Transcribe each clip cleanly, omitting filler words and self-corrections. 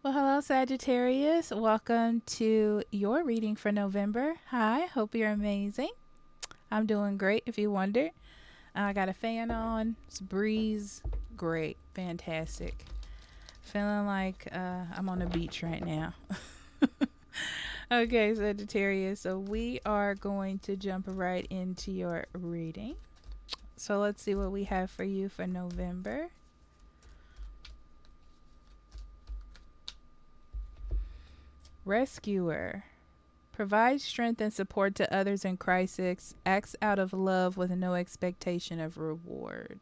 Well, hello, Sagittarius. Welcome to your reading for November. Hi, hope you're amazing. I'm doing great if you wondered. I got a fan on, it's a breeze. Great, fantastic. Feeling like I'm on the beach right now. Okay, Sagittarius. So we are going to jump right into your reading. So let's see what we have for you for November. Rescuer. Provides strength and support to others in crisis. Acts out of love with no expectation of reward.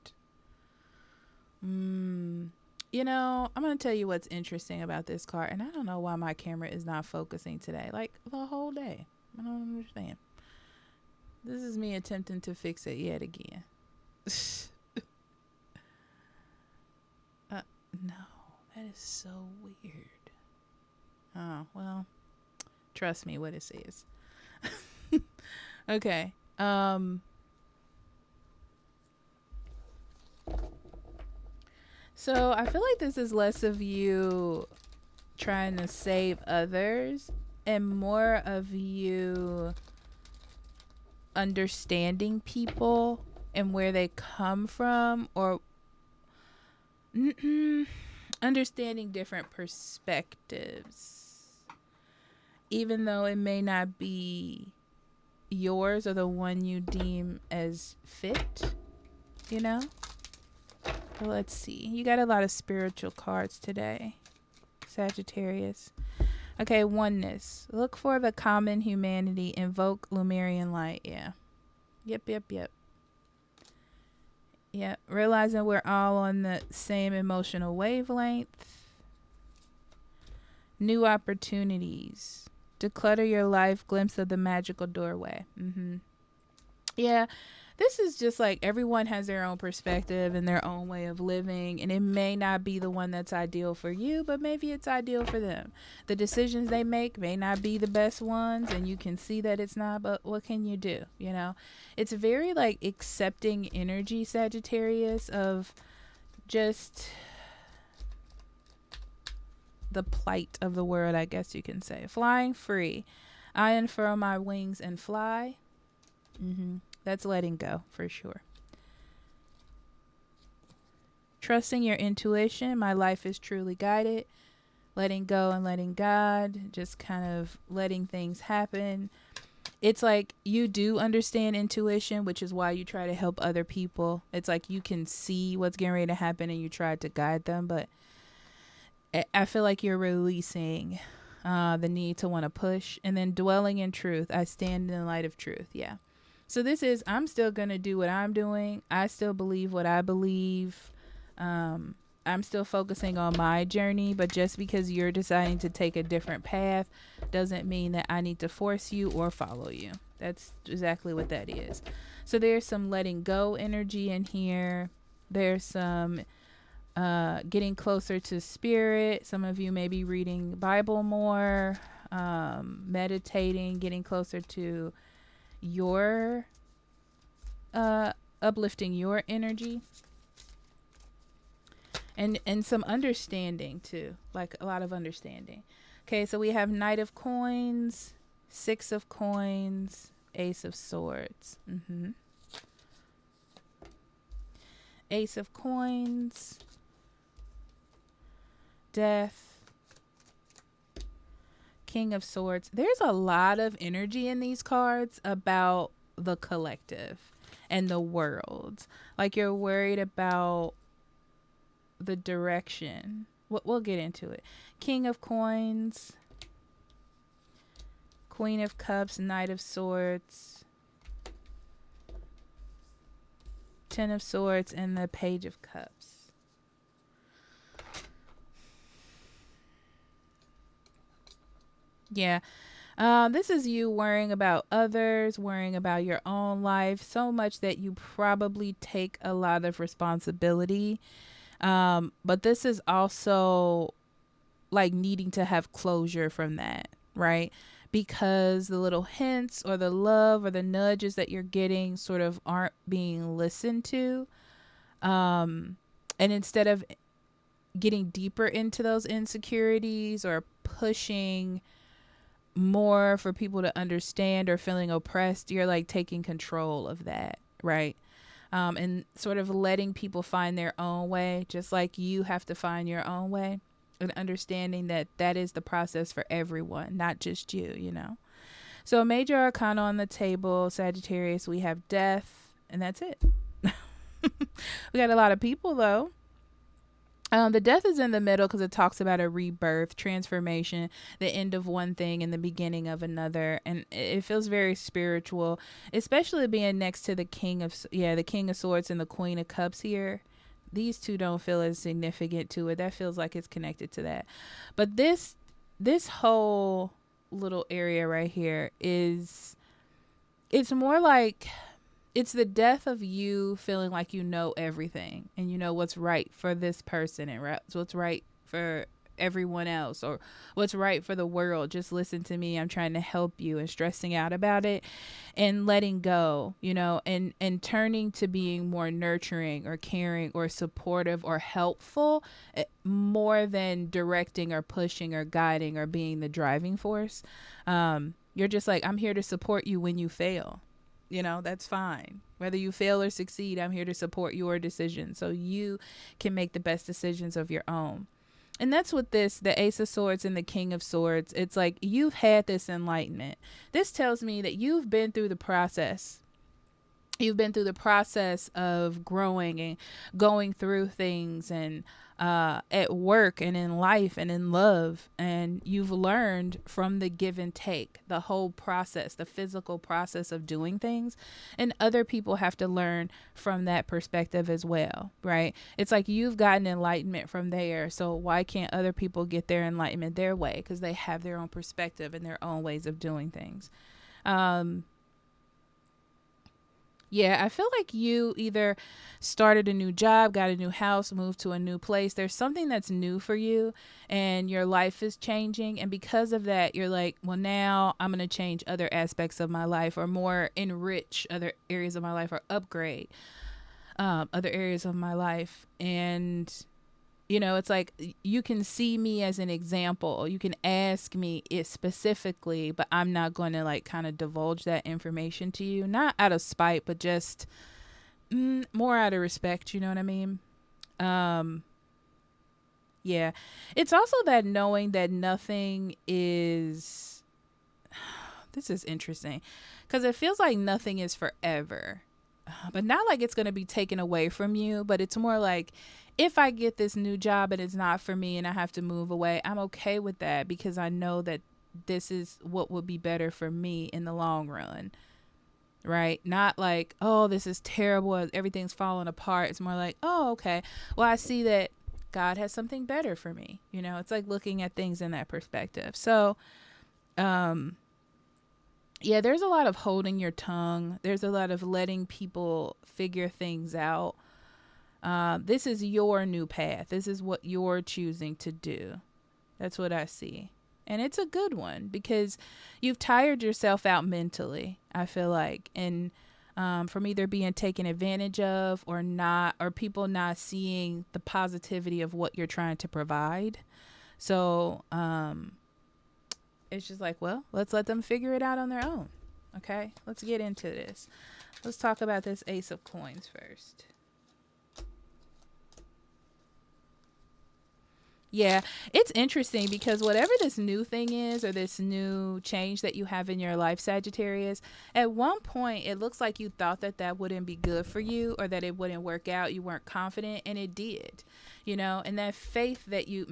I'm going to tell you what's interesting about this card. And I don't know why my camera is not focusing today. Like the whole day. I don't understand. This is me attempting to fix it yet again. No, that is so weird. Oh, well, trust me what it says. Okay. So I feel like this is less of you trying to save others and more of you understanding people and where they come from, or understanding different perspectives, even though it may not be yours or the one you deem as fit, you know? But let's see. You got a lot of spiritual cards today, Sagittarius. Okay, oneness. Look for the common humanity. Invoke Lumerian light. Yeah. Yep. Yeah. Realizing we're all on the same emotional wavelength. New opportunities. Declutter your life. Glimpse of the magical doorway. Yeah. This is just like everyone has their own perspective and their own way of living, and it may not be the one that's ideal for you, but maybe it's ideal for them. The decisions they make may not be the best ones, and you can see that it's not, but what can you do? You know, it's very like accepting energy, Sagittarius, of just the plight of the world, I guess you can say. Flying free. I unfurl my wings and fly. That's letting go for sure. Trusting your intuition. My life is truly guided. Letting go and letting God. Just kind of letting things happen. It's like you do understand intuition, which is why you try to help other people. It's like you can see what's getting ready to happen and you try to guide them. But I feel like you're releasing the need to want to push. And then dwelling in truth. I stand in the light of truth. Yeah. So this is, I'm still going to do what I'm doing. I still believe what I believe. I'm still focusing on my journey, but just because you're deciding to take a different path doesn't mean that I need to force you or follow you. That's exactly what that is. So there's some letting go energy in here. There's some getting closer to spirit. Some of you may be reading Bible more, meditating, getting closer to your uplifting your energy, and some understanding too, like a lot of understanding. Okay, so we have Knight of Coins, Six of Coins, Ace of Swords. Ace of Coins, Death, King of Swords. There's a lot of energy in these cards about the collective and the world. Like you're worried about the direction. We'll get into it. King of Coins, Queen of Cups, Knight of Swords, Ten of Swords, and the Page of Cups. Yeah. This is you worrying about others, worrying about your own life so much that you probably take a lot of responsibility. But this is also like needing to have closure from that, right? Because the little hints or the love or the nudges that you're getting sort of aren't being listened to. And instead of getting deeper into those insecurities or pushing more for people to understand or feeling oppressed, you're like taking control of that, right? And sort of letting people find their own way, just like you have to find your own way, and understanding that that is the process for everyone, not just you, you know? So, major arcana on the table, Sagittarius, we have death, and that's it. We got a lot of people, though. The death is in the middle because it talks about a rebirth, transformation, the end of one thing and the beginning of another, and it feels very spiritual, especially being next to the the King of Swords and the Queen of Cups here. These two don't feel as significant to it. That feels like it's connected to that, but this whole little area right here it's more like it's the death of you feeling like you know everything and you know what's right for this person and what's right for everyone else or what's right for the world. Just listen to me. I'm trying to help you, and stressing out about it and letting go, you know, and turning to being more nurturing or caring or supportive or helpful, more than directing or pushing or guiding or being the driving force. You're just like, I'm here to support you when you fail. You know, that's fine. Whether you fail or succeed, I'm here to support your decision so you can make the best decisions of your own. And that's what the Ace of Swords and the King of Swords, it's like you've had this enlightenment. This tells me that you've been through the process. You've been through the process of growing and going through things and at work and in life and in love. And you've learned from the give and take, the whole process, the physical process of doing things. And other people have to learn from that perspective as well, right? It's like you've gotten enlightenment from there. So why can't other people get their enlightenment their way? Because they have their own perspective and their own ways of doing things. Yeah, I feel like you either started a new job, got a new house, moved to a new place. There's something that's new for you and your life is changing. And because of that, you're like, well, now I'm going to change other aspects of my life or more enrich other areas of my life or upgrade other areas of my life. And you know, it's like you can see me as an example. You can ask me it specifically, but I'm not going to like kind of divulge that information to you. Not out of spite, but just more out of respect. You know what I mean? Yeah. It's also that knowing that nothing is... This is interesting because it feels like nothing is forever. But not like it's going to be taken away from you, but it's more like if I get this new job and it's not for me and I have to move away, I'm okay with that because I know that this is what would be better for me in the long run, right? Not like, oh, this is terrible, everything's falling apart. It's more like, oh, okay, well, I see that God has something better for me. You know, it's like looking at things in that perspective. So, yeah, there's a lot of holding your tongue. There's a lot of letting people figure things out. This is your new path. This is what you're choosing to do. That's what I see. And it's a good one because you've tired yourself out mentally, I feel like. And from either being taken advantage of or not, or people not seeing the positivity of what you're trying to provide. So, it's just like, well, let's let them figure it out on their own. Okay, let's get into this. Let's talk about this Ace of Coins first. Yeah, it's interesting because whatever this new thing is or this new change that you have in your life, Sagittarius, at one point it looks like you thought that that wouldn't be good for you or that it wouldn't work out. You weren't confident, and it did, you know, and that faith that you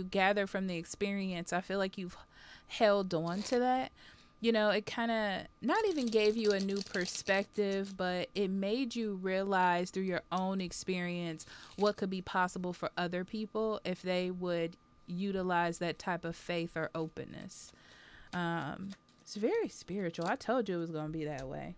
gather from the experience, I feel like you've held on to that. You know, it kind of not even gave you a new perspective, but it made you realize through your own experience what could be possible for other people if they would utilize that type of faith or openness. It's very spiritual. I told you it was going to be that way.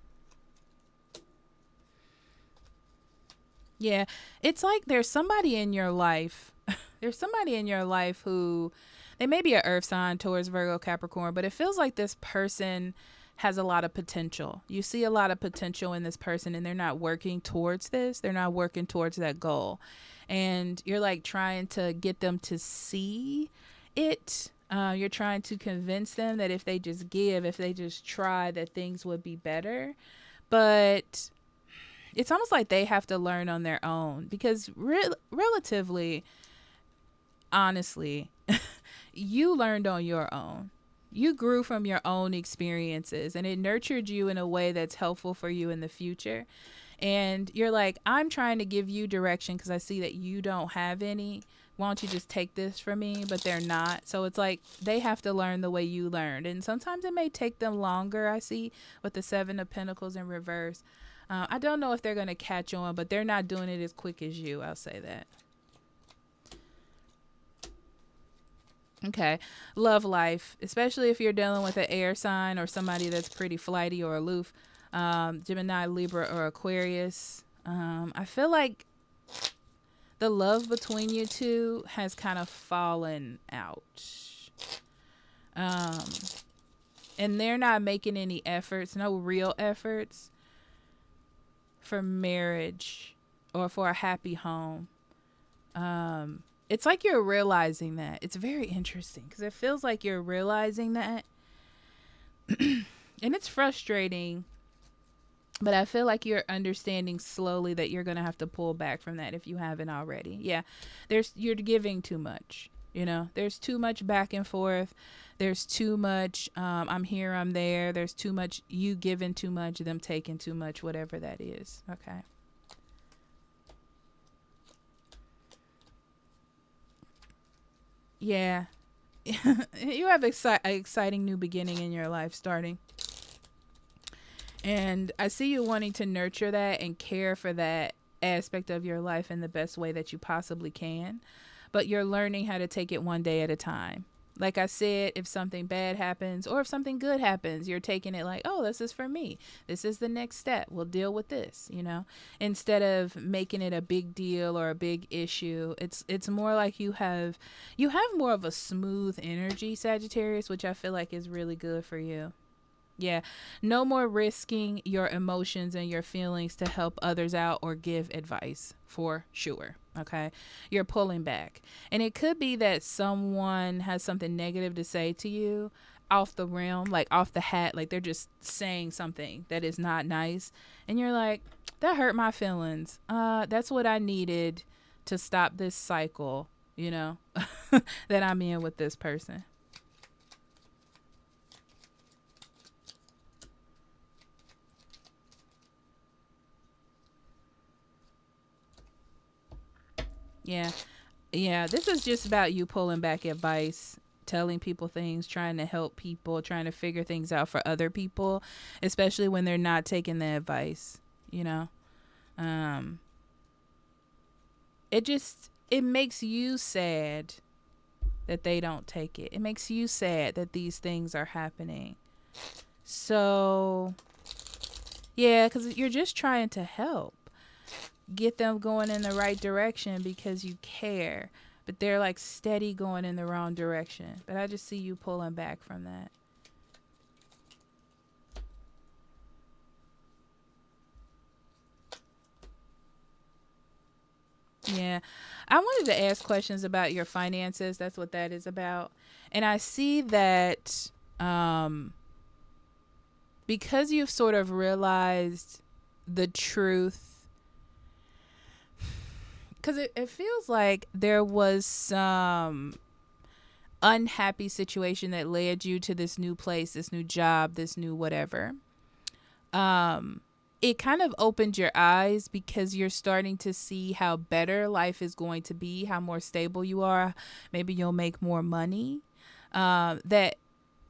Yeah, it's like there's somebody in your life. There's somebody in your life who... They may be an earth sign, Taurus, Virgo, Capricorn, but it feels like this person has a lot of potential. You see a lot of potential in this person, and they're not working towards this. They're not working towards that goal. And you're like trying to get them to see it. You're trying to convince them that if they just give, if they just try, that things would be better. But it's almost like they have to learn on their own, because relatively, honestly, you learned on your own. You grew from your own experiences, and it nurtured you in a way that's helpful for you in the future. And you're like, I'm trying to give you direction because I see that you don't have any. Why don't you just take this from me? But they're not. So it's like they have to learn the way you learned. And sometimes it may take them longer, I see, with the Seven of Pentacles in reverse. I don't know if they're going to catch on, but they're not doing it as quick as you. I'll say that. Okay. Love life, especially if you're dealing with an air sign or somebody that's pretty flighty or aloof. Gemini, Libra, or Aquarius. I feel like the love between you two has kind of fallen out. And they're not making any efforts, no real efforts for marriage or for a happy home. It's like you're realizing that. It's very interesting because it feels like you're realizing that. And it's frustrating, but I feel like you're understanding slowly that you're going to have to pull back from that if you haven't already. Yeah, you're giving too much. You know, there's too much back and forth. There's too much I'm here, I'm there. There's too much you giving too much, them taking too much, whatever that is. Okay. Yeah. You have an exciting new beginning in your life starting. And I see you wanting to nurture that and care for that aspect of your life in the best way that you possibly can. But you're learning how to take it one day at a time. Like I said, if something bad happens or if something good happens, you're taking it like, oh, this is for me. This is the next step. We'll deal with this, you know, instead of making it a big deal or a big issue. It's more like you have more of a smooth energy, Sagittarius, which I feel like is really good for you. Yeah. No more risking your emotions and your feelings to help others out or give advice, for sure. Okay. You're pulling back. And it could be that someone has something negative to say to you off the realm, like off the hat, like they're just saying something that is not nice. And you're like, that hurt my feelings. That's what I needed to stop this cycle, you know, that I'm in with this person. Yeah. Yeah. This is just about you pulling back advice, telling people things, trying to help people, trying to figure things out for other people, especially when they're not taking the advice, you know? Um, it makes you sad that they don't take it. It makes you sad that these things are happening. So, yeah, because you're just trying to help. Get them going in the right direction because you care, but they're like steady going in the wrong direction. But I just see you pulling back from that. Yeah. I wanted to ask questions about your finances. That's what that is about. And I see that because you've sort of realized the truth, because it feels like there was some unhappy situation that led you to this new place, this new job, this new whatever. It kind of opened your eyes because you're starting to see how better life is going to be, how more stable you are. Maybe you'll make more money. That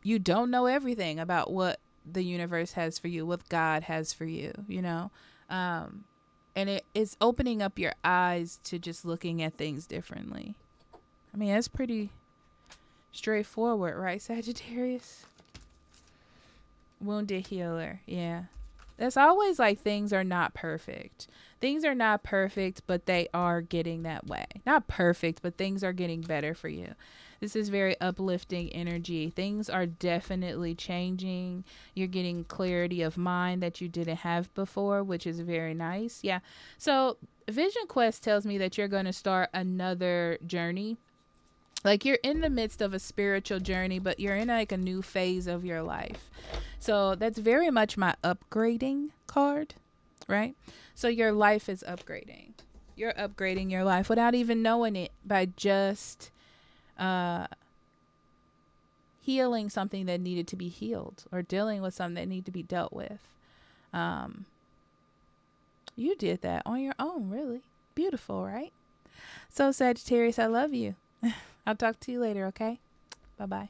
you don't know everything about what the universe has for you, what God has for you, you know? And it's opening up your eyes to just looking at things differently. I mean, that's pretty straightforward, right, Sagittarius? Wounded healer, yeah. That's always like things are not perfect. Things are not perfect, but they are getting that way. Not perfect, but things are getting better for you. This is very uplifting energy. Things are definitely changing. You're getting clarity of mind that you didn't have before, which is very nice. Yeah. So, Vision Quest tells me that you're going to start another journey. Like you're in the midst of a spiritual journey, but you're in like a new phase of your life. So that's very much my upgrading card, right? So your life is upgrading. You're upgrading your life without even knowing it by just uh, healing something that needed to be healed or dealing with something that needed to be dealt with. Um, you did that on your own, really. Beautiful, right? So, Sagittarius, I love you. I'll talk to you later, okay? Bye-bye.